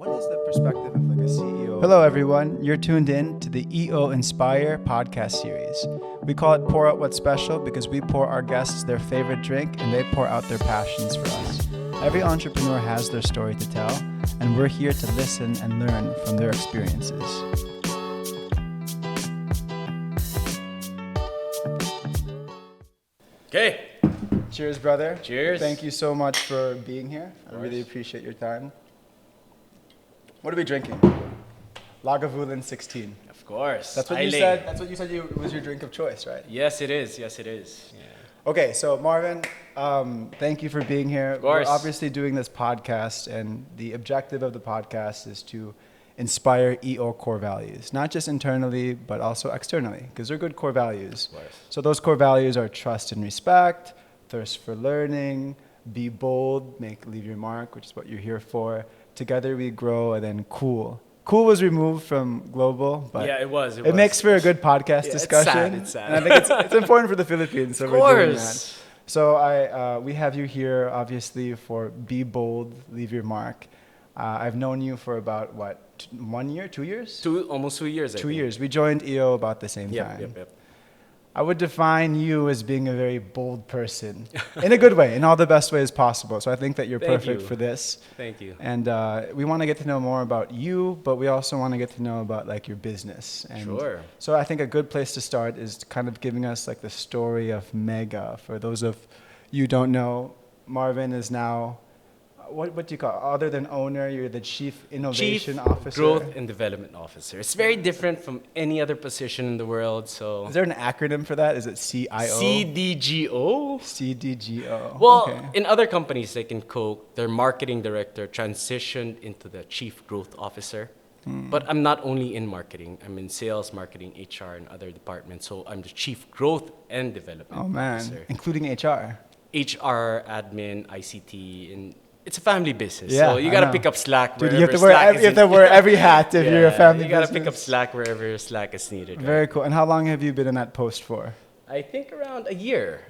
What is the perspective of like a CEO? Hello, everyone. You're tuned in to the EO Inspire podcast series. We call it Pour Out What's Special because we pour our guests their favorite drink and they pour out their passions for us. Every entrepreneur has their story to tell, and we're here to listen and learn from their experiences. Okay. Cheers, brother. Cheers. Thank you so much for being here. I really appreciate your time. What are we drinking? Lagavulin 16. Of course. That's what you said. That's what you said was your drink of choice, right? Yes, it is. Yes, it is. Yeah. Okay, so Marvin, thank you for being here. Of course. We're obviously doing this podcast, and the objective of the podcast is to inspire EO core values, not just internally, but also externally, because they're good core values. Of course. So those core values are trust and respect, thirst for learning, be bold, leave your mark, which is what you're here for. Together we grow, and then cool. Cool was removed from global, but yeah, it was. It makes for a good podcast discussion. It's sad. And I think it's important for the Philippines, so of we're doing that. course. So we have you here, obviously, for Be Bold, Leave Your Mark. I've known you for about, 1 year, 2 years? Almost 2 years, I think. 2 years. We joined EO about the same time. Yep. I would define you as being a very bold person, in a good way, in all the best ways possible. So I think that you're perfect for this. Thank you. And we want to get to know more about you, but we also want to get to know about like your business. And Sure. So I think a good place to start is kind of giving us like the story of Mega. For those of you who don't know, Marvin is now, what do you call it? Other than owner, you're the Chief Innovation Officer. Chief Growth and Development Officer. It's very different from any other position in the world. So Is there an acronym for that? Is it CIO? CDGO? CDGO. Well, Okay. in other companies like in Coke, their marketing director transitioned into the Chief Growth Officer. But I'm not only in marketing. I'm in sales, marketing, HR, and other departments. So I'm the Chief Growth and Development Officer. Including HR. HR, admin, ICT, and it's a family business. Yeah, So you I gotta know. pick up slack Dude, wherever you have to slack wear every hat if you're a family You gotta business. pick up slack wherever slack is needed. Right? Very cool. And how long have you been in that post for? I think around a year.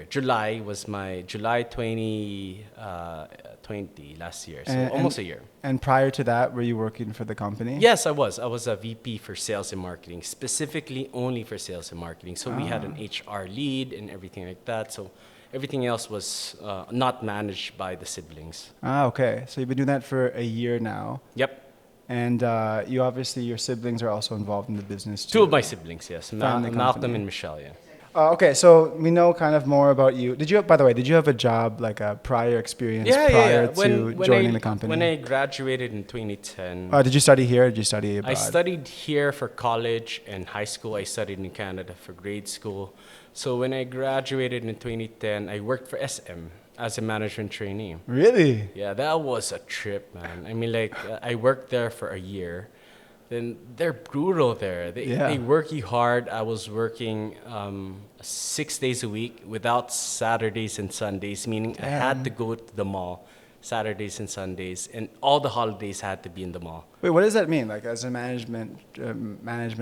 July was my July 2020 last year. So almost a year. And prior to that, were you working for the company? Yes, I was. I was a VP for sales and marketing, specifically only for sales and marketing. So we had an HR lead and everything like that. So everything else was not managed by the siblings. Okay. So you've been doing that for a year now. Yep. And you obviously, your siblings are also involved in the business too. Two of my siblings, yes. Family Malcolm company. and Michelle, yeah. Okay, so we know kind of more about you. By the way, did you have a job, like a prior experience prior to joining the company? When I graduated in 2010, Did you study here or did you study abroad? I studied here for college and high school. I studied in Canada for grade school. So when I graduated in 2010, I worked for SM as a management trainee. Really? Yeah, that was a trip, man. I mean, I worked there for a year. Then they're brutal there. They work you hard. I was working 6 days a week without Saturdays and Sundays, meaning I had to go to the mall Saturdays and Sundays, and all the holidays had to be in the mall. Wait, what does that mean? Like as a management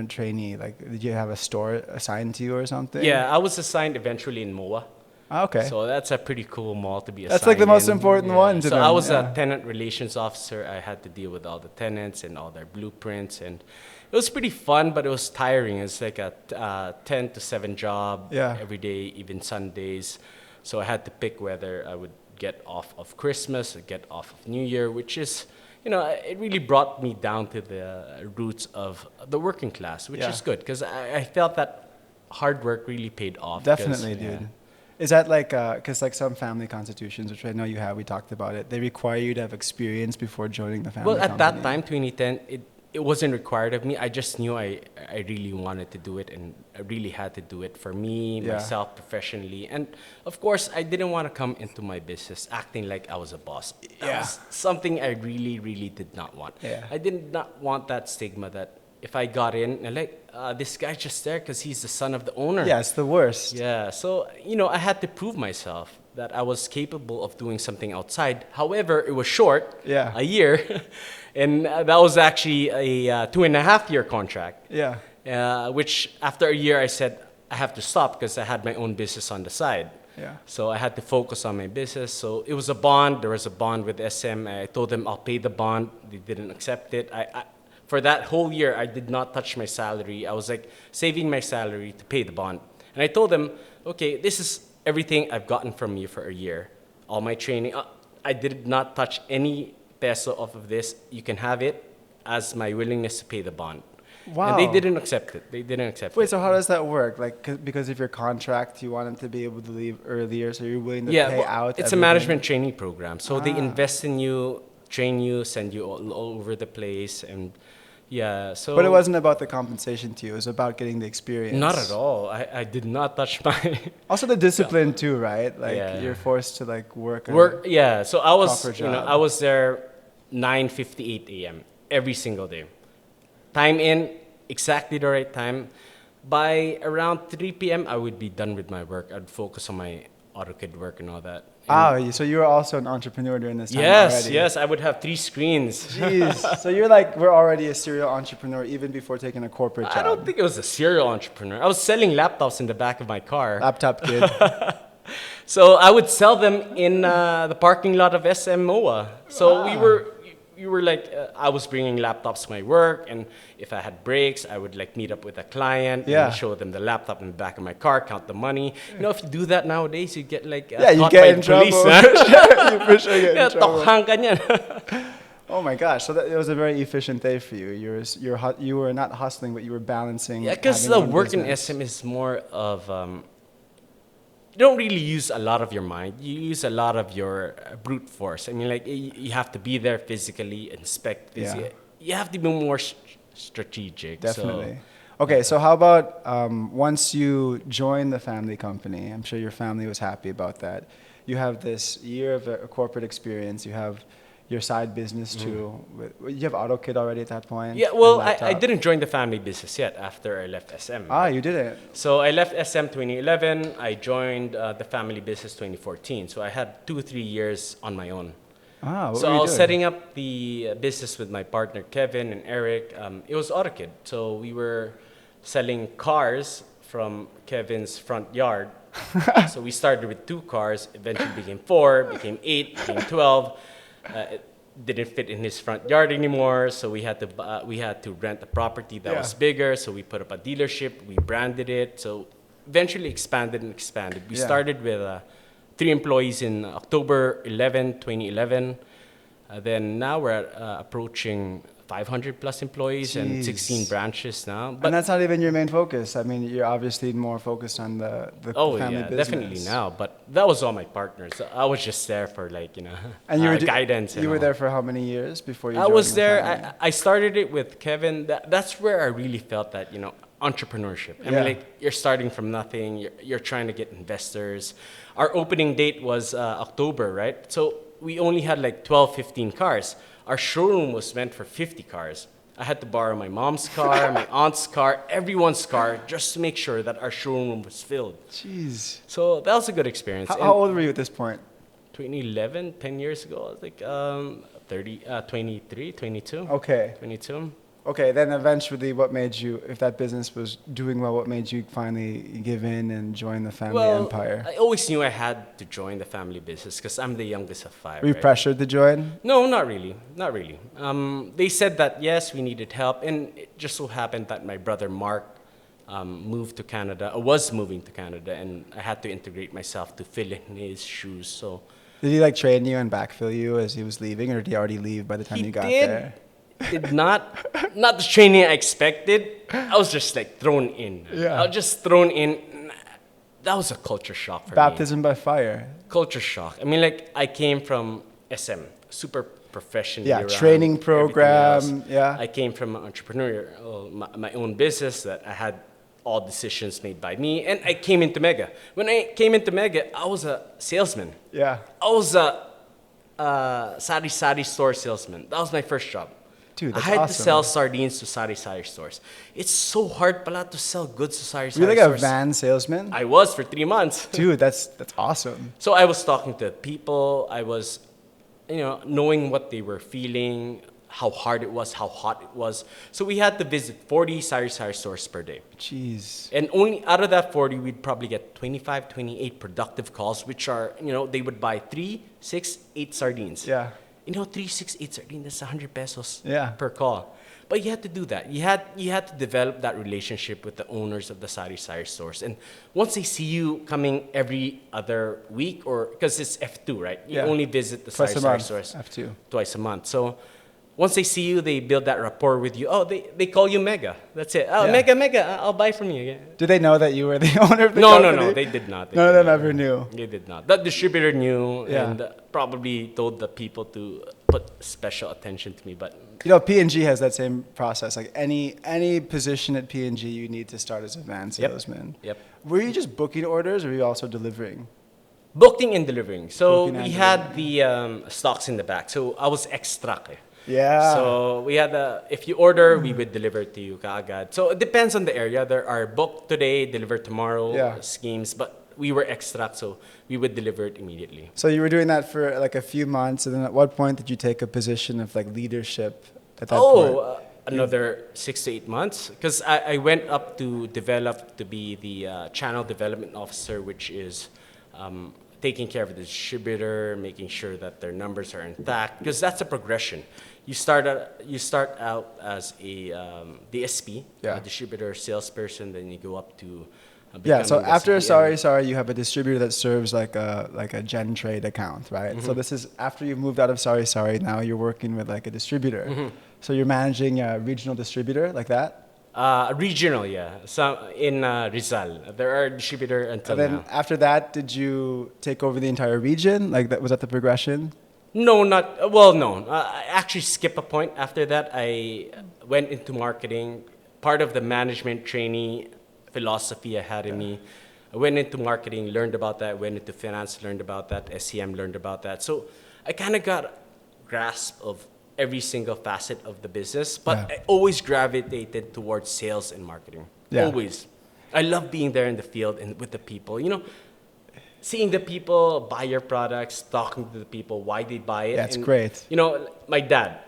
trainee, like did you have a store assigned to you or something? Yeah, I was assigned eventually in MOA. Okay. So that's a pretty cool mall to be assigned. That's like the most in. important one to So them. I was a tenant relations officer. I had to deal with all the tenants and all their blueprints, and it was pretty fun, but it was tiring. It's like a 10 to 7 job every day, even Sundays. So I had to pick whether I would get off of Christmas or get off of New Year, which is, it really brought me down to the roots of the working class, which is good because I felt that hard work really paid off. Definitely, dude. Is that like, because like some family constitutions, which I know you have, we talked about it, they require you to have experience before joining the family company? Well, at company. that time, 2010, it wasn't required of me. I just knew I really wanted to do it, and I really had to do it for me, myself, professionally. And of course, I didn't want to come into my business acting like I was a boss. That was something I really, really did not want. Yeah. I did not want that stigma that if I got in, and this guy's just there because he's the son of the owner. Yeah, it's the worst. Yeah, so, I had to prove myself that I was capable of doing something outside. However, it was short, a year, and that was actually a 2.5-year contract. Yeah. Which after a year I said I have to stop because I had my own business on the side. Yeah. So I had to focus on my business. So it was a bond. There was a bond with SM. I told them I'll pay the bond. They didn't accept it. For that whole year, I did not touch my salary. I was like saving my salary to pay the bond. And I told them, okay, this is everything I've gotten from you for a year. All my training. I did not touch any peso off of this. You can have it as my willingness to pay the bond. Wow. And they didn't accept it. They didn't accept it. Wait, so how does that work? Like, because of your contract, you want them to be able to leave earlier, so you're willing to pay out? It's a management trainee program. So they invest in you, train you, send you all over the place, and so. But it wasn't about the compensation to you. It was about getting the experience. Not at all. I did not touch my. Also the discipline too, right? Like you're forced to like work. Yeah. So I was, proper job. I was there 9:58 a.m. every single day. Time in, exactly the right time. By around 3 p.m., I would be done with my work. I'd focus on my AutoCAD work and all that. So you were also an entrepreneur during this time already. Yes, I would have 3 screens. Jeez. So you're like, we're already a serial entrepreneur even before taking a corporate job. I don't think it was a serial entrepreneur. I was selling laptops in the back of my car. Laptop kid. So I would sell them in the parking lot of SMOA. So we were like, I was bringing laptops to my work, and if I had breaks, I would like meet up with a client and show them the laptop in the back of my car, count the money. You know, if you do that nowadays, you get like you get in trouble. You for sure get in trouble. Oh my gosh! So it was a very efficient day for you. You were not hustling, but you were balancing. Yeah, because the work in SM is more of. You don't really use a lot of your mind. You use a lot of your brute force. I mean, like, you have to be there physically, inspect physically. You have to be more strategic. Definitely. Okay, so how about once you joined the family company, I'm sure your family was happy about that. You have this year of a corporate experience. You have your side business too. You have AutoKit already at that point? Yeah, well, I didn't join the family business yet after I left SM. You didn't? So I left SM 2011. I joined the family business 2014. So I had 2-3 years on my own. So I was setting up the business with my partner Kevin and Eric. It was AutoKit. So we were selling cars from Kevin's front yard. So we started with 2 cars, eventually became 4, became 8, became 12. It didn't fit in his front yard anymore, so we had to rent a property that was bigger. So we put up a dealership, we branded it. So eventually expanded. We started with 3 employees in October 2011. Then now we're approaching 500 plus employees and 16 branches now. But and that's not even your main focus. I mean, you're obviously more focused on the family business. Definitely now. But that was all my partners. I was just there for and you were guidance. You were there for how many years before you? I was there. I started it with Kevin. That's where I really felt that entrepreneurship. I mean, like, you're starting from nothing. You're trying to get investors. Our opening date was October, right? So we only had like 12, 15 cars. Our showroom was meant for 50 cars. I had to borrow my mom's car, my aunt's car, everyone's car, just to make sure that our showroom was filled. Jeez. So that was a good experience. How old were you at this point? 2011, 10 years ago. I was like 23, 22. Okay. 22. Okay, then eventually what made you, if that business was doing well, what made you finally give in and join the family empire? I always knew I had to join the family business because I'm the youngest of 5. Were you pressured to join? No, not really. Not really. They said that, yes, we needed help. And it just so happened that my brother Mark moved to Canada, or was moving to Canada, and I had to integrate myself to fill in his shoes. So, did he like train you and backfill you as he was leaving, or did he already leave by the time you got there? Did not the training I expected. I was just like thrown in. Yeah. I was just thrown in. That was a culture shock for me. Baptism by fire. Culture shock. I mean, like, I came from SM, super professional. Yeah, training program. Yeah. I came from an entrepreneur, my own business that I had all decisions made by me, and I came into Mega. When I came into Mega, I was a salesman. Yeah. I was a sari store salesman. That was my first job. Dude, that's I had awesome. to sell sardines to sari stores. It's so hard pala to sell goods to sari You're like stores. a van salesman? I was for 3 months. Dude, that's awesome. So I was talking to people. I was, knowing what they were feeling, how hard it was, how hot it was. So we had to visit 40 sari-sari stores per day. Jeez. And only out of that 40, we'd probably get 25, 28 productive calls, which are, they would buy 3, 6, 8 sardines. Yeah. 3, 6, 8 sardines, that's 100 pesos per call. But you had to do that. You had to develop that relationship with the owners of the sari-sari stores. And once they see you coming every other week, or because it's F2, right? You only visit the sari-sari stores F2. Twice a month. So once they see you, they build that rapport with you. Oh, they call you Mega. That's it. Oh, Mega, I'll buy from you. Did they know that you were the owner of the company? No, they did not. None of them ever knew. They did not. That distributor knew and probably told the people to put special attention to me. But P&G has that same process. Like any position at P&G, you need to start as a van salesman. Yep. Were you just booking orders, or were you also delivering? Booking and delivering. So we had the stocks in the back. So I was extract. Yeah. So we had if you order, we would deliver it to you kaagad. So it depends on the area. There are book today, deliver tomorrow schemes, but we were extract, so we would deliver it immediately. So you were doing that for like a few months, and then at what point did you take a position of like leadership at that point? Another 6 to 8 months, because I went up to develop to be the channel development officer, which is taking care of the distributor, making sure that their numbers are intact, because that's a progression. You start out as a DSP, a distributor salesperson, then you go up to so after Sari, you have a distributor that serves like a gen trade account, right? So this is after you've moved out of Sari, now you're working with like a distributor. So you're managing a regional distributor like that? Regional, yeah. So in Rizal, there are distributor until now. And then after that, did you take over the entire region? Like was that the progression? No, not no. I actually skipped a point. After that, I went into marketing. Part of the management trainee philosophy I had in me. I went into marketing, learned about that. Went into finance, learned about that. SCM, learned about that. So I kind of got a grasp of every single facet of the business, but I always gravitated towards sales and marketing. Always. I love being there in the field and with the people. Seeing the people buy your products, talking to the people, why they buy it. That's great. My dad,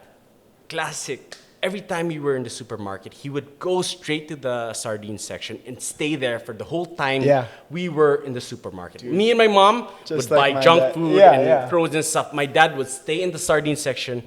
classic. Every time we were in the supermarket, he would go straight to the sardine section and stay there for the whole time we were in the supermarket. Dude. Me and my mom would buy junk food and frozen stuff. My dad would stay in the sardine section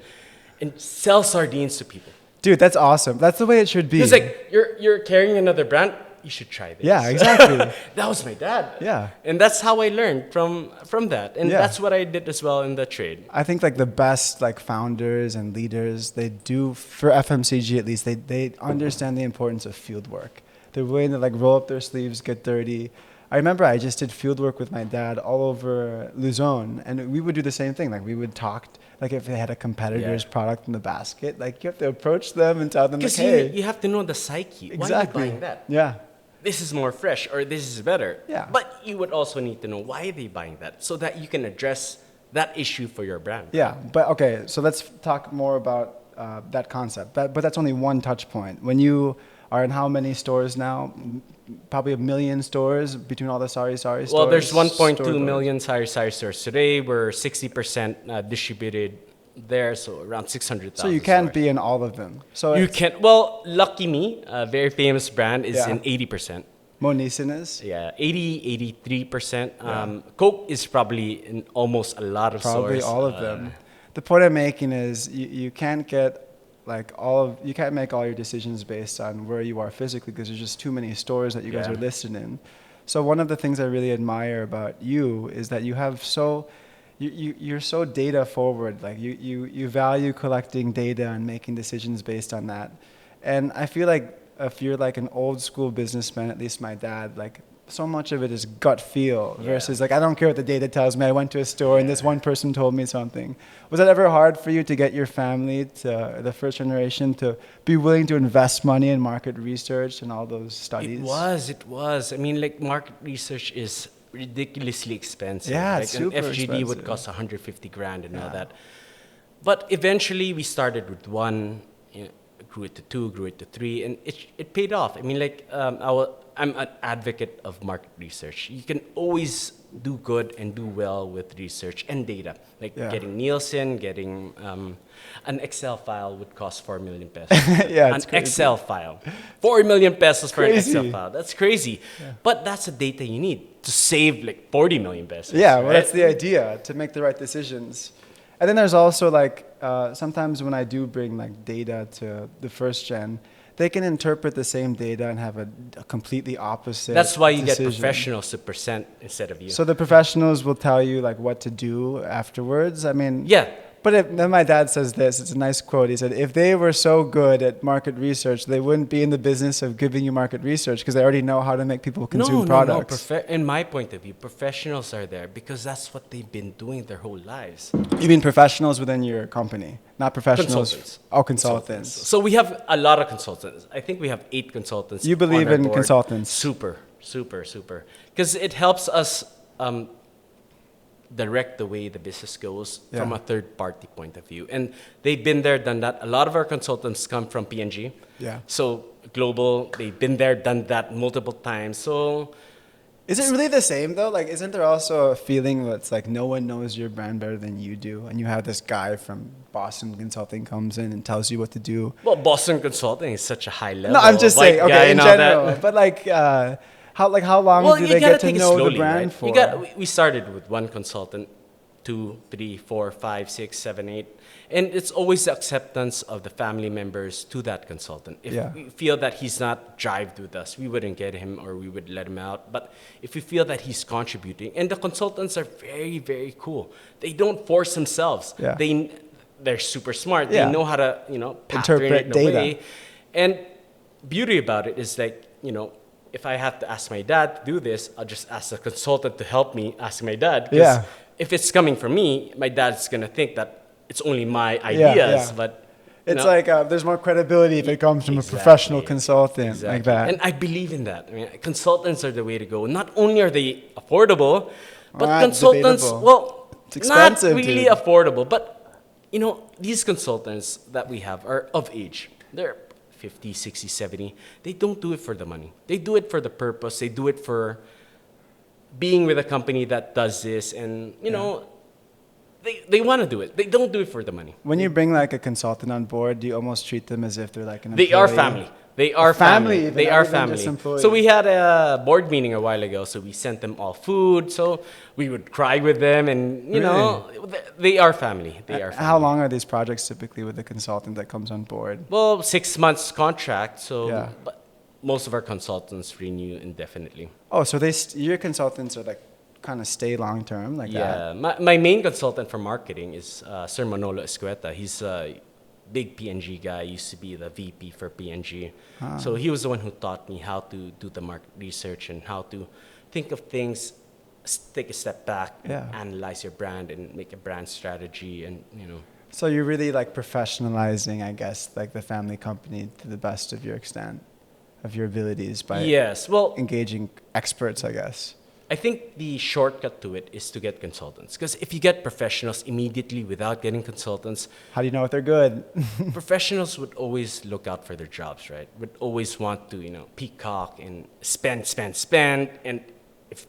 and sell sardines to people. Dude, that's awesome. That's the way it should be. He's like, you're carrying another brand? You should try this. Yeah, exactly. That was my dad. Yeah. And that's how I learned from that. And that's what I did as well in the trade. I think like the best like founders and leaders, they do, for FMCG at least, they understand the importance of field work. They're willing to like roll up their sleeves, get dirty. I remember I just did field work with my dad all over Luzon, and we would do the same thing. Like we would talk, like if they had a competitor's product in the basket, like you have to approach them and tell them, like, hey. You have to know the psyche. Exactly. Why are you buying that? Yeah. This is more fresh, or this is better. Yeah. But you would also need to know why are they buying that, so that you can address that issue for your brand. Yeah, but okay, so let's talk more about that concept. But that's only one touch point. When you are in how many stores now? Probably 1 million stores between all the Sari stores. Well, there's 1.2 million Sari stores today. We're 60% distributed there, so around 600,000. So you can't be in all of them. So you can. Well, lucky me, a very famous brand is in 80%. Monisin is? Yeah, 83%. Coke is probably in almost a lot of stores. Probably all of them. The point I'm making is you can't get you can't make all your decisions based on where you are physically, because there's just too many stores that you guys are listed in. So one of the things I really admire about you is that you have you're so data forward. Like you value collecting data and making decisions based on that. And I feel like if you're like an old school businessman, at least my dad, like so much of it is gut feel versus like, I don't care what the data tells me. I went to a store and this one person told me something. Was that ever hard for you to get your family, to the first generation, to be willing to invest money in market research and all those studies? It was. I mean, like market research is ridiculously expensive. Yeah, like it's super an FGD expensive. would cost 150 grand and all that. But eventually we started with one, grew it to 2, grew it to 3, and it paid off. I mean, like I'm an advocate of market research. You can always do good and do well with research and data. Like getting Nielsen, getting an Excel file would cost 4 million pesos. An Excel file. 4 million pesos for an Excel file. That's crazy. Yeah. But that's the data you need to save like 40 million pesos. Yeah, well, that's the idea, to make the right decisions. And then there's also like, sometimes when I do bring like data to the first gen, they can interpret the same data and have a completely opposite. That's why you get professionals to present instead of you. So the professionals will tell you like what to do afterwards. I mean, yeah. But then my dad says this, it's a nice quote. He said, if they were so good at market research, they wouldn't be in the business of giving you market research because they already know how to make people consume products. No. In my point of view, professionals are there because that's what they've been doing their whole lives. You mean professionals within your company, not professionals? Consultants. Oh, consultants. So we have a lot of consultants. I think we have 8 consultants. You believe in board. Consultants? Super. Because it helps us direct the way the business goes from a third-party point of view. And they've been there, done that. A lot of our consultants come from P&G. Yeah. So global, they've been there, done that multiple times. So is it really the same though? Like, isn't there also a feeling that's like no one knows your brand better than you do, and you have this guy from Boston Consulting comes in and tells you what to do? Well, Boston Consulting is such a high level. No, I'm just saying, okay, in general. But like, how long do they get to know the brand for? We started with one consultant, 2, 3, 4, 5, 6, 7, 8. And it's always the acceptance of the family members to that consultant. If we feel that he's not jived with us, we wouldn't get him or we would let him out. But if we feel that he's contributing, and the consultants are very, very cool. They don't force themselves. Yeah. They're super smart. They know how to, interpret data. Way. And beauty about it is like, if I have to ask my dad to do this, I'll just ask the consultant to help me ask my dad. Because if it's coming from me, my dad's going to think that it's only my ideas. But it's like there's more credibility if it comes from a professional consultant like that. And I believe in that. I mean, consultants are the way to go. Not only are they affordable, but consultants, it's expensive, not really affordable. But, these consultants that we have are of age. They're 50, 60, 70. They don't do it for the money. They do it for the purpose. They do it for being with a company that does this. And, they want to do it. They don't do it for the money. When you bring like a consultant on board, do you almost treat them as if they're like an employee? They are family. They are family. They are family. So we had a board meeting a while ago. So we sent them all food. So we would cry with them, and they are family. They are family. How long are these projects typically with the consultant that comes on board? Well, 6 months contract. So but most of our consultants renew indefinitely. Oh, so your consultants are like kind of stay long term like that? Yeah, my main consultant for marketing is Sir Manolo Escueta. He's a big P&G guy, used to be the VP for P&G. So he was the one who taught me how to do the market research and how to think of things, take a step back, analyze your brand and make a brand strategy and, So you're really like professionalizing, I guess, like the family company to the best of your extent, of your abilities by engaging experts, I guess. I think the shortcut to it is to get consultants. Because if you get professionals immediately without getting consultants... How do you know if they're good? Professionals would always look out for their jobs, right? Would always want to, peacock and spend. And if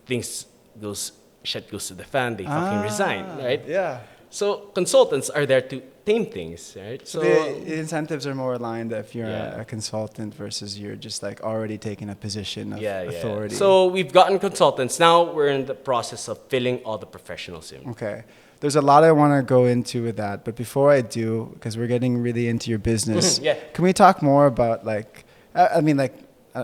shit goes to the fan, they fucking resign, right? Yeah. So consultants are there to tame things, right? So the incentives are more aligned if you're a consultant versus you're just like already taking a position of authority. So we've gotten consultants. Now we're in the process of filling all the professionals in. Okay. There's a lot I want to go into with that. But before I do, because we're getting really into your business, can we talk more about like,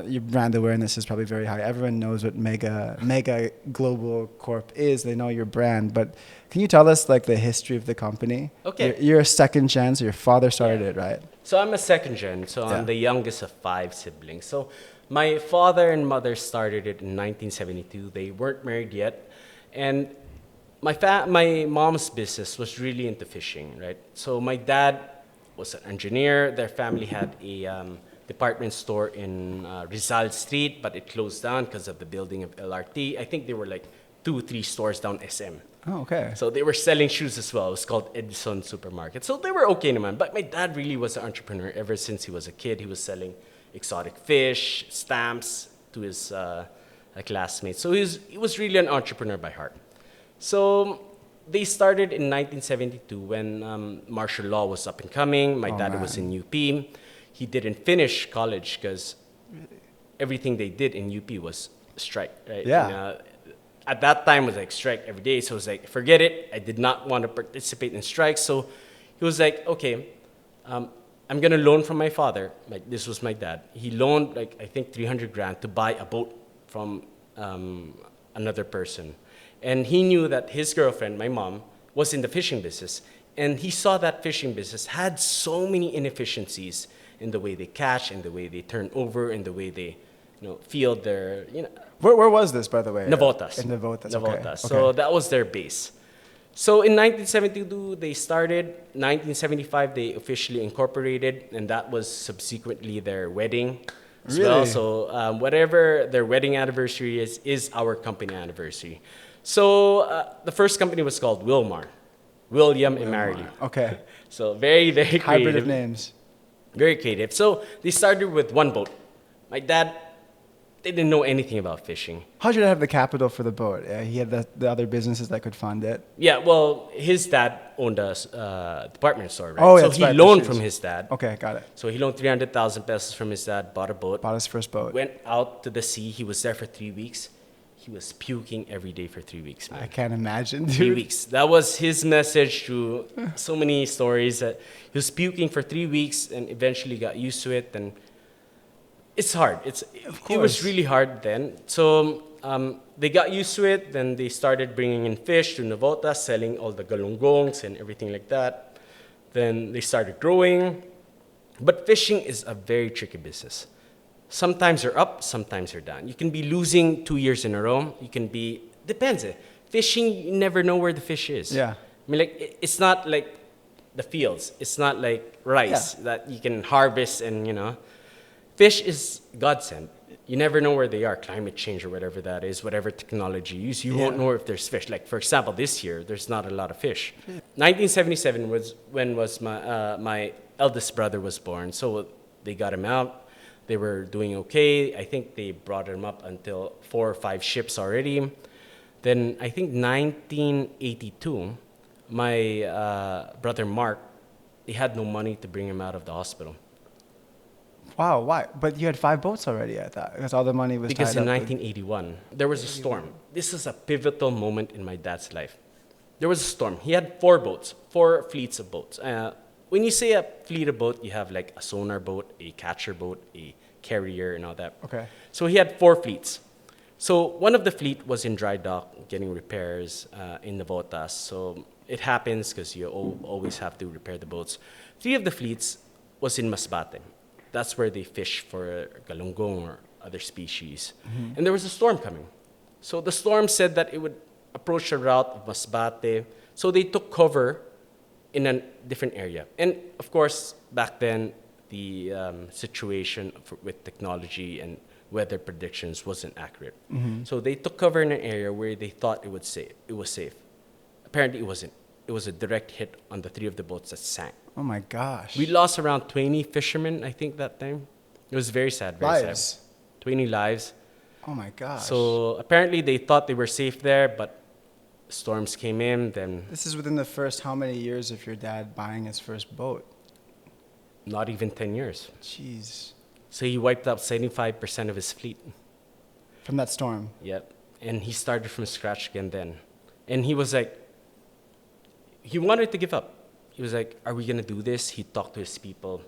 your brand awareness is probably very high. Everyone knows what mega global corp is. They know your brand. But can you tell us like the history of the company? Okay. You're a second gen, so your father started it, right? So I'm a second gen. So I'm the youngest of 5 siblings. So my father and mother started it in 1972. They weren't married yet. And my mom's business was really into fishing, right? So my dad was an engineer. Their family had a department store in Rizal Street, but it closed down because of the building of LRT. I think they were like 2-3 stores down SM. Oh, okay. So they were selling shoes as well. It was called Edison Supermarket. So they were okay naman. But my dad really was an entrepreneur ever since he was a kid. He was selling exotic fish, stamps to his classmate. So he was really an entrepreneur by heart. So they started in 1972 when martial law was up and coming. My dad was in UP. He didn't finish college because everything they did in UP was strike, right? Yeah. And, at that time, it was like strike every day. So it was like, forget it. I did not want to participate in strikes. So he was like, okay, I'm going to loan from my father. Like, this was my dad. He loaned, like, I think 300 grand to buy a boat from another person. And he knew that his girlfriend, my mom, was in the fishing business. And he saw that fishing business had so many inefficiencies in the way they catch, in the way they turn over, in the way they, field their, Where was this, by the way? Navotas. In Navotas. Navotas. Okay. So that was their base. So in 1972, they started. 1975, they officially incorporated, and that was subsequently their wedding as well. So whatever their wedding anniversary is our company anniversary. So the first company was called Wilmar, William and Mary Lee. Okay. So very, very creative. Hybrid of names. Very creative. So they started with one boat. My dad, they didn't know anything about fishing. How did you have the capital for the boat? He had the other businesses that could fund it. Yeah, well, his dad owned a department store, right? Oh, so that's he right, loaned from his dad. Okay, got it. So he loaned 300,000 pesos from his dad, bought a boat. Bought his first boat. Went out to the sea. He was there for 3 weeks. He was puking every day for 3 weeks, man. I can't imagine, dude. 3 weeks. That was his message to so many stories. That he was puking for 3 weeks and eventually got used to it. And it's hard. It was really hard then. So they got used to it. Then they started bringing in fish to Navotas, selling all the galunggongs and everything like that. Then they started growing. But fishing is a very tricky business. Sometimes you're up, sometimes you're down. You can be losing 2 years in a row. You can be, depends. Fishing, you never know where the fish is. Yeah. I mean, like, it's not like the fields. It's not like rice that you can harvest and, Fish is godsend. You never know where they are. Climate change or whatever that is, whatever technology you use, you won't know if there's fish. Like, for example, this year, there's not a lot of fish. 1977 was when my eldest brother was born. So they got him out. They were doing okay. I think they brought him up until 4 or 5 ships already. Then I think 1982, my brother Mark, they had no money to bring him out of the hospital. Wow, why? But you had 5 boats already, I thought, because all the money was because tied in up 1981, there was a storm. This is a pivotal moment in my dad's life. There was a storm. He had 4 boats, 4 fleets of boats. When you say a fleet of boat, you have like a sonar boat, a catcher boat, a carrier, and all that. Okay. So he had 4 fleets. So one of the fleet was in dry dock getting repairs in Navotas. So it happens because you always have to repair the boats. 3 of the fleets was in Masbate. That's where they fish for galunggong or other species. Mm-hmm. And there was a storm coming. So the storm said that it would approach the route of Masbate. So they took cover in a different area. And of course, back then, the situation with technology and weather predictions wasn't accurate. Mm-hmm. So they took cover in an area where they thought it was safe. Apparently, it wasn't. It was a direct hit on the 3 of the boats that sank. Oh my gosh. We lost around 20 fishermen, I think, that time. It was very sad, very sad. 20 lives. Oh my gosh. So apparently they thought they were safe there, but storms came in, then... This is within the first how many years of your dad buying his first boat? Not even 10 years. Jeez. So he wiped out 75% of his fleet. From that storm? Yep. And he started from scratch again then. And he was like... He wanted to give up. He was like, are we going to do this? He talked to his people.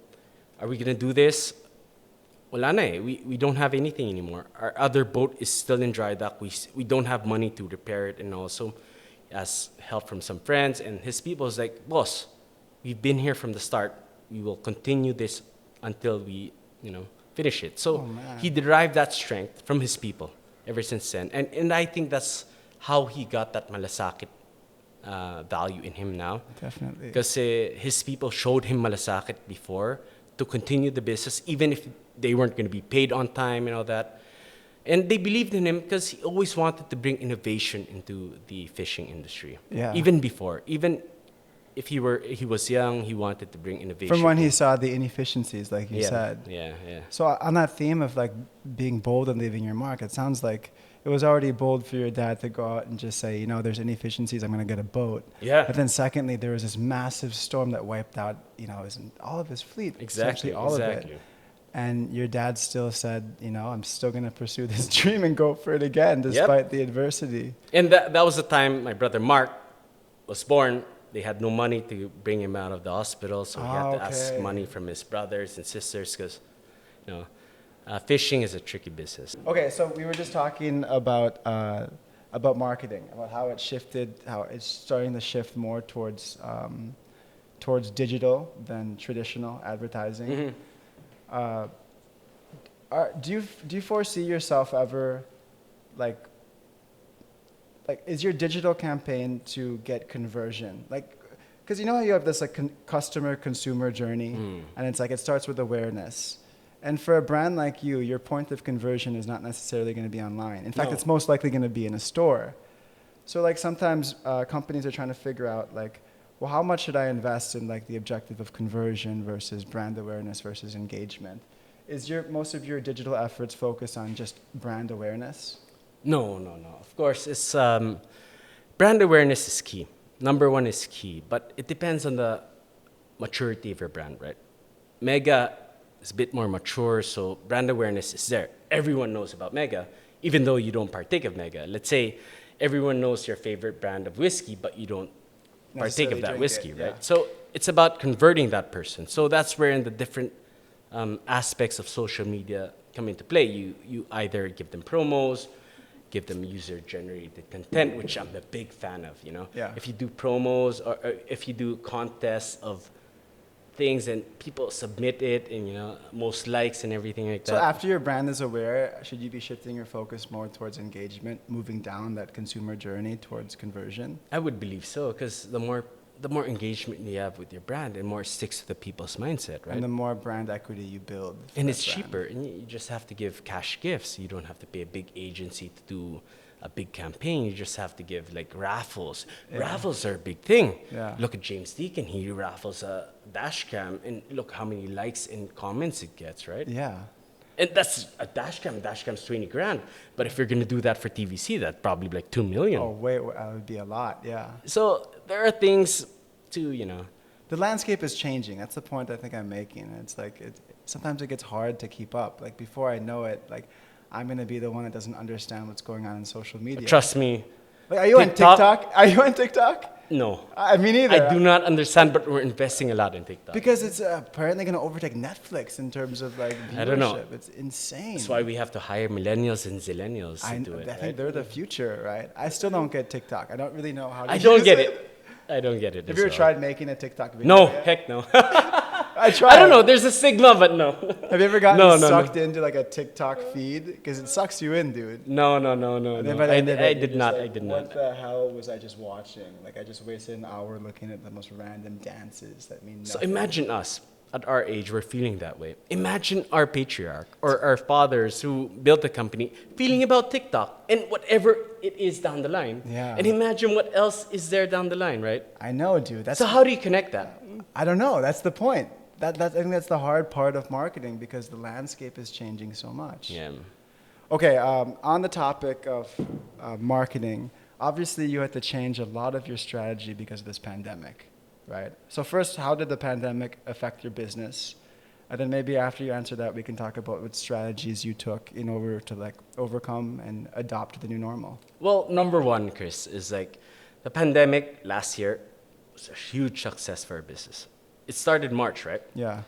Are we going to do this? Wala na eh. We don't have anything anymore. Our other boat is still in dry dock. We don't have money to repair it. And also, as help from some friends. And his people was like, boss, we've been here from the start. We will continue this until we, finish it. So he derived that strength from his people ever since then. And I think that's how he got that malasakit value in him now. Definitely. Because his people showed him malasakit before to continue the business, even if they weren't going to be paid on time and all that. And they believed in him because he always wanted to bring innovation into the fishing industry. Yeah. Even before. Even if he was young, he wanted to bring innovation. From when he saw the inefficiencies, like you said. Yeah. So on that theme of like being bold and leaving your mark, it sounds like it was already bold for your dad to go out and just say, there's inefficiencies, I'm going to get a boat. Yeah. But then secondly, there was this massive storm that wiped out, all of his fleet. Exactly. All of it. And your dad still said, I'm still going to pursue this dream and go for it again, despite the adversity. And that was the time my brother Mark was born. They had no money to bring him out of the hospital, so he had to ask money from his brothers and sisters because, fishing is a tricky business. Okay, so we were just talking about marketing, about how it shifted, how it's starting to shift more towards digital than traditional advertising. Do you foresee yourself ever, like is your digital campaign to get conversion? Because how you have this customer consumer journey, and it's it starts with awareness. And for a brand like you, your point of conversion is not necessarily going to be online. In fact, it's most likely going to be in a store. So sometimes companies are trying to figure out how much should I invest in the objective of conversion versus brand awareness versus engagement? Is most of your digital efforts focused on just brand awareness? No. Of course, it's brand awareness is key. Number one is key, but it depends on the maturity of your brand, right? Mega is a bit more mature, so brand awareness is there. Everyone knows about Mega, even though you don't partake of Mega. Let's say everyone knows your favorite brand of whiskey, but you don't partake of that whiskey, right? Yeah. So it's about converting that person. So that's where in the different aspects of social media come into play. You either give them promos, give them user-generated content, which I'm a big fan of, Yeah. If you do promos or if you do contests of things and people submit it and, most likes and everything like that. So after your brand is aware, should you be shifting your focus more towards engagement, moving down that consumer journey towards conversion? I would believe so, because the more engagement you have with your brand, and more it sticks to the people's mindset, right? And the more brand equity you build. And it's cheaper, and you just have to give cash gifts. You don't have to pay a big agency to do a big campaign. You just have to give raffles. Yeah. Raffles are a big thing. Yeah. Look at James Deacon. He raffles a dash cam, and look how many likes and comments it gets, right? Yeah. And that's a dash cam. Dash cam's $20,000. But if you're going to do that for TVC, that's probably $2 million. Oh, wait, that would be a lot, yeah. So there are things to, The landscape is changing. That's the point I think I'm making. It's sometimes it gets hard to keep up. Before I know it, I'm going to be the one that doesn't understand what's going on in social media. Trust me. Are you on TikTok? Are you on TikTok? No. Me neither. I do not understand, but we're investing a lot in TikTok. Because it's apparently going to overtake Netflix in terms of viewership. I don't know. It's insane. That's why we have to hire millennials and zillennials to do it. I think they're the future, right? I still don't get TikTok. I don't really know how to use it. I don't get it. Have you ever tried making a TikTok video? No, heck no. I tried. I don't know. There's a stigma, but no. Have you ever gotten sucked into a TikTok feed? Because it sucks you in, dude. No. I did not. What the hell was I just watching? I just wasted an hour looking at the most random dances that mean nothing. So imagine us. At our age, we're feeling that way. Imagine our patriarch or our fathers who built the company feeling about TikTok and whatever it is down the line. Yeah. And imagine what else is there down the line, right? I know, dude. So how do you connect that? I don't know. That's the point. I think that's the hard part of marketing because the landscape is changing so much. Yeah. Okay, on the topic of marketing, obviously you had to change a lot of your strategy because of this pandemic. Right. So first, how did the pandemic affect your business? And then maybe after you answer that, we can talk about what strategies you took in order to overcome and adopt to the new normal. Well, number one, Chris, is the pandemic last year was a huge success for our business. It started March, right? Yeah.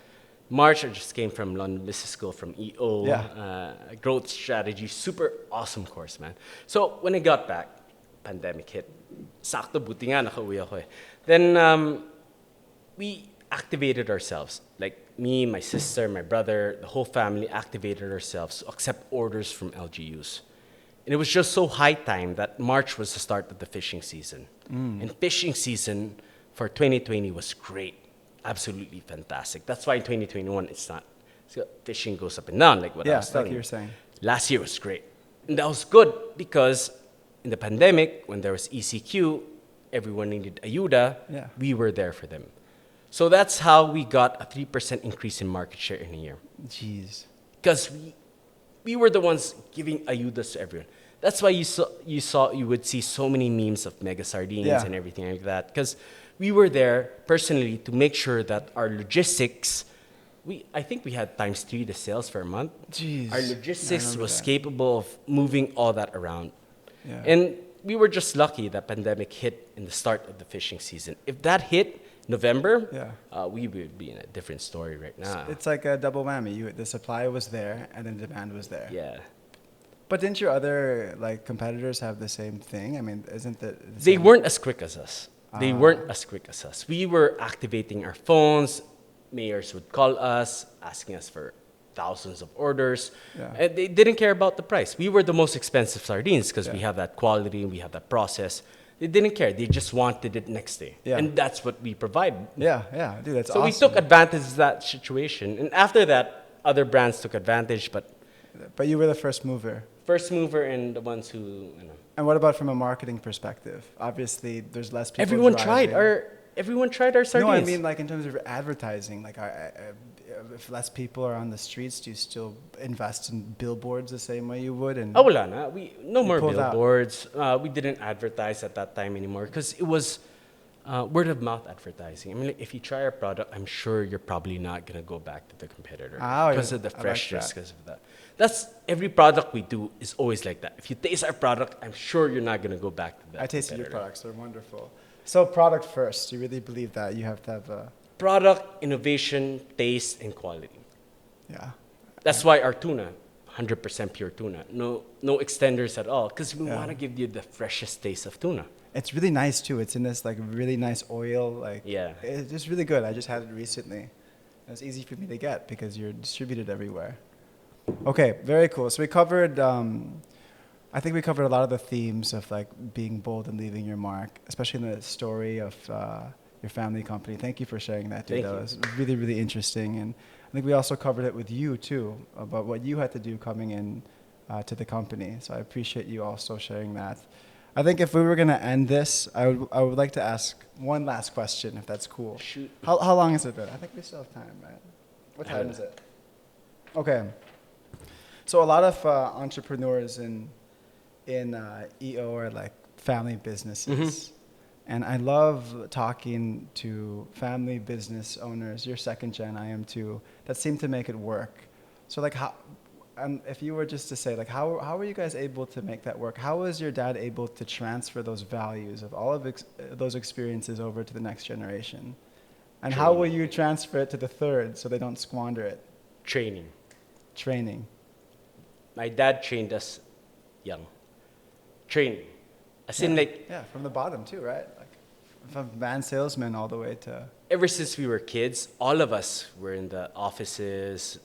March, I just came from London Business School from EO. Yeah. Growth strategy, super awesome course, man. So when I got back, pandemic hit. Sakto, buti nga nakauwi ako eh. Then we activated ourselves. Me, my sister, my brother, the whole family activated ourselves to accept orders from LGUs. And it was just so high time that March was the start of the fishing season. And fishing season for 2020 was great. Absolutely fantastic. That's why in 2021 it's not. So fishing goes up and down, like what I was telling you. You were saying. Last year was great. And that was good because in the pandemic, when there was ECQ, everyone needed ayuda, we were there for them. So that's how we got a 3% increase in market share in a year. Jeez. Because we were the ones giving ayudas to everyone. That's why you would see so many memes of mega sardines and everything like that, because we were there personally to make sure that our logistics, I think we had times 3 the sales for a month. Jeez, our logistics was capable of moving all that around. Yeah. And we were just lucky that pandemic hit in the start of the fishing season. If that hit November, we would be in a different story right now. It's like a double whammy. The supply was there and then demand was there. Yeah. But didn't your other competitors have the same thing? I mean, isn't that they weren't as quick as us. They weren't as quick as us. We were activating our phones. Mayors would call us, asking us for thousands of orders. Yeah. And they didn't care about the price. We were the most expensive sardines because we have that quality, we have that process. They didn't care. They just wanted it next day. Yeah. And that's what we provide. Yeah. Dude, that's awesome. So we took advantage of that situation. And after that, other brands took advantage, but you were the first mover. First mover and the ones who, And what about from a marketing perspective? Obviously, there's less people Everyone tried our sardines. No, I mean, like, in terms of advertising, like, if less people are on the streets, do you still invest in billboards the same way you would? And wala na. No more billboards. We didn't advertise at that time anymore because it was word of mouth advertising. I mean, like, if you try our product, I'm sure you're probably not gonna go back to the competitor because of the freshness, because of that. That's every product we do is always like that. If you taste our product, I'm sure you're not gonna go back to that. I tasted your products; they're wonderful. So, product first. You really believe that you have to have a product, innovation, taste, and quality. Yeah. That's why our tuna, 100% pure tuna. No extenders at all, because we want to give you the freshest taste of tuna. It's really nice too. It's in this like really nice oil. Like it's just really good. I just had it recently. It's easy for me to get because you're distributed everywhere. Okay, very cool. So we covered. I think we covered a lot of the themes of like being bold and leaving your mark, especially in the story of your family company. Thank you for sharing that, dude. That was really, really interesting. And I think we also covered it with you too, about what you had to do coming in to the company. So I appreciate you also sharing that. I think if we were going to end this, I would like to ask one last question, if that's cool. Shoot. How long has it been? I think we still have time, right? What time is it? Okay. So a lot of entrepreneurs in EO are like family businesses. Mm-hmm. And I love talking to family business owners. You're second gen, I am too, that seem to make it work. So like if you were just to say, like, how were you guys able to make that work? How was your dad able to transfer those values of all of those experiences over to the next generation? And how will you transfer it to the third so they don't squander it? Training. My dad trained us young. Training. As in, like... Yeah, from the bottom too, right? Like from van salesman all the way to... Ever since we were kids, all of us were in the offices.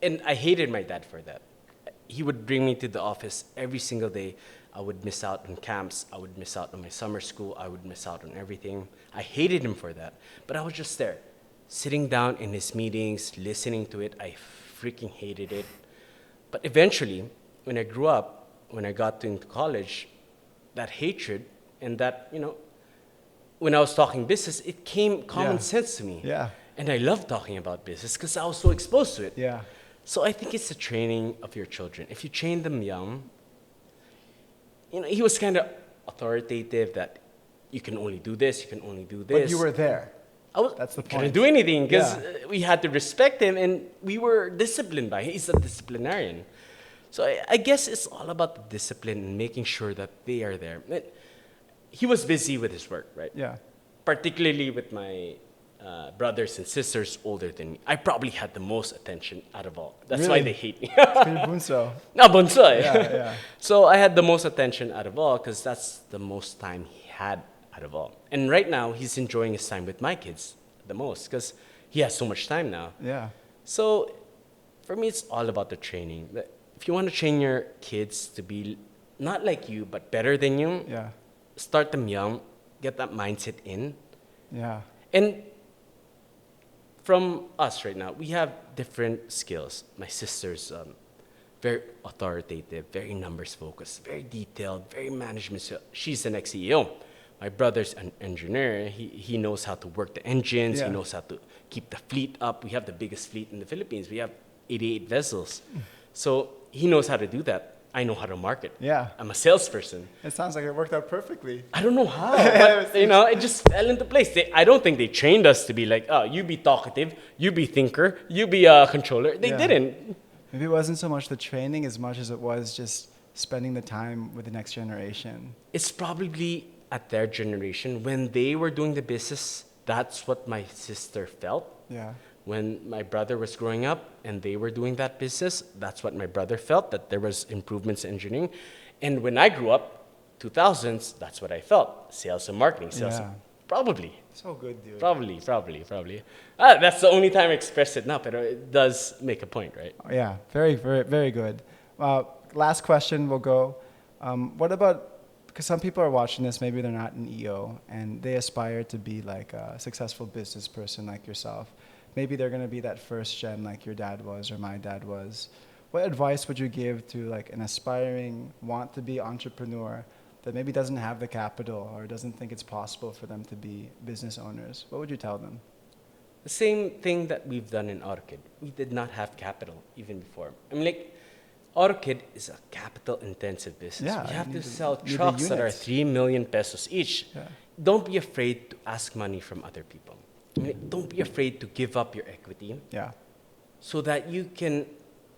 And I hated my dad for that. He would bring me to the office every single day. I would miss out on camps. I would miss out on my summer school. I would miss out on everything. I hated him for that. But I was just there, sitting down in his meetings, listening to it. I freaking hated it. But eventually, when I grew up, when I got into college, that hatred and that, when I was talking business, it came common sense to me. Yeah. And I love talking about business because I was so exposed to it. Yeah. So I think it's the training of your children. If you train them young, he was kind of authoritative that you can only do this, you can only do this. But you were there. That's the point. Couldn't do anything because we had to respect him and we were disciplined by him. He's a disciplinarian. So I guess it's all about the discipline and making sure that they are there. He was busy with his work, right? Yeah. Particularly with my brothers and sisters older than me. I probably had the most attention out of all. That's why they hate me. Bunso. No, bunso. Yeah. So I had the most attention out of all because that's the most time he had out of all. And right now, he's enjoying his time with my kids the most because he has so much time now. Yeah. So for me, it's all about the training. If you want to train your kids to be not like you, but better than you, start them young, get that mindset in. Yeah. And from us right now, we have different skills. My sister's very authoritative, very numbers focused, very detailed, very management. She's an ex-CEO. My brother's an engineer. He knows how to work the engines. He knows how to keep the fleet up. We have the biggest fleet in the Philippines. We have 88 vessels. So he knows how to do that. I know how to market. Yeah. I'm a salesperson. It sounds like it worked out perfectly. I don't know how, but, it just fell into place. I don't think they trained us to be like, oh, you be talkative, you be thinker, you be a controller. They didn't. Maybe it wasn't so much the training as much as it was just spending the time with the next generation. It's probably at their generation, when they were doing the business, that's what my sister felt. Yeah. When my brother was growing up and they were doing that business, that's what my brother felt, that there was improvements in engineering. And when I grew up, 2000s, that's what I felt. Sales and marketing. Probably. So good, dude. Probably. That's the only time I expressed it now, but it does make a point, right? Yeah, very, very, very good. Last question will go. What about, because some people are watching this, maybe they're not an EO, and they aspire to be like a successful business person like yourself. Maybe they're going to be that first gen like your dad was or my dad was. What advice would you give to like an aspiring, want to be entrepreneur that maybe doesn't have the capital or doesn't think it's possible for them to be business owners? What would you tell them? The same thing that we've done in Orchid. We did not have capital even before. I mean, like, Orchid is a capital-intensive business. Yeah, we have to sell trucks that are 3 million pesos each. Yeah. Don't be afraid to ask money from other people. I mean, don't be afraid to give up your equity. Yeah. So that you can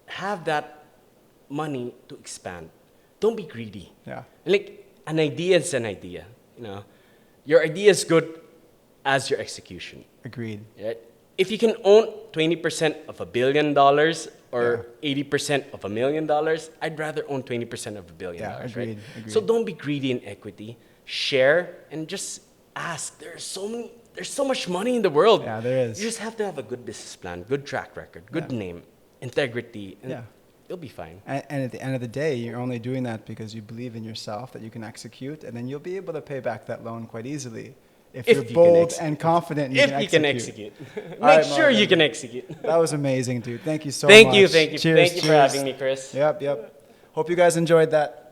have that money to expand. Don't be greedy. Yeah. Like, an idea is an idea. Your idea is good as your execution. Agreed. Right? If you can own 20% of $1 billion or 80% of $1 million, I'd rather own 20% of $1 billion. Yeah, agreed, right? agreed. So don't be greedy in equity. Share and just ask. There's so much money in the world. Yeah, there is. You just have to have a good business plan, good track record, good name, integrity, and you'll be fine. And at the end of the day, you're only doing that because you believe in yourself that you can execute, and then you'll be able to pay back that loan quite easily. If you're bold and confident, you can execute. Make sure you can execute. That was amazing, dude. Thank you so much. Thank you cheers, for having me, Chris. Yep. Hope you guys enjoyed that.